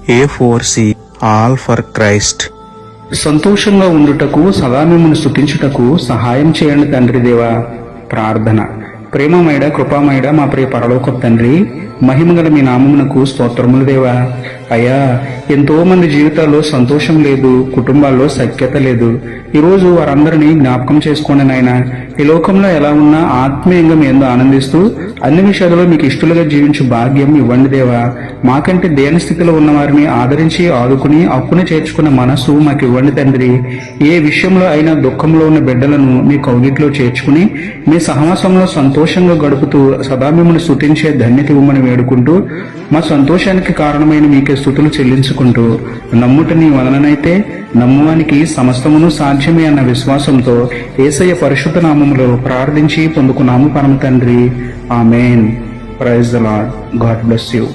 A4C All for Christ. సంతోషంగా ఉండుటకు సదా మిమ్మల్ని స్తుతించుటకు సహాయం చేయండి తండ్రి దేవా. ప్రార్థన. ప్రేమమైడ కృపామైడ మా ప్రియ పరలోక తండ్రి, మహిమగల మీ నామమునకు స్తోత్రములు దేవా. అయ్యా, ఎంతో మంది జీవితాల్లో సంతోషం లేదు, కుటుంబాల్లో సఖ్యత లేదు. ఈరోజు వారందరినీ జ్ఞాపకం చేసుకోండి నాయన. ఈ లోకంలో ఎలా ఉన్నా ఆత్మీయంగా మీ యందు ఆనందిస్తూ అన్ని విషయాలలో మీకు ఇష్టలుగా జీవించు భాగ్యం ఇవ్వండి దేవా. మాకంటే దేని స్థితిలో ఉన్న వారిని ఆదరించి ఆదుకుని అప్పుని చేర్చుకున్న మనసు మాకు ఇవ్వండి తండ్రి. ఏ విషయంలో అయినా దుఃఖంలో ఉన్న బిడ్డలను మీ కౌగిట్లో చేర్చుకుని మీ సహవాసంలో సంతోషంగా గడుపుతూ సదా మిమ్మల్ని స్తుతించే ధన్యత ఇవ్వమని వేడుకుంటూ, మా సంతోషానికి కారణమైన మీకే స్తుతులు చెల్లించుకుంటూ, నమ్ముట నీ వలననైతే నమ్మువానికి సమస్తమును సాధ్యమే అన్న విశ్వాసంతో యేసయ్య పరిశుద్ధ నామములో ప్రార్థించి పొందుకున్నాము పరమ తండ్రి. Amen. Praise the Lord. God bless you.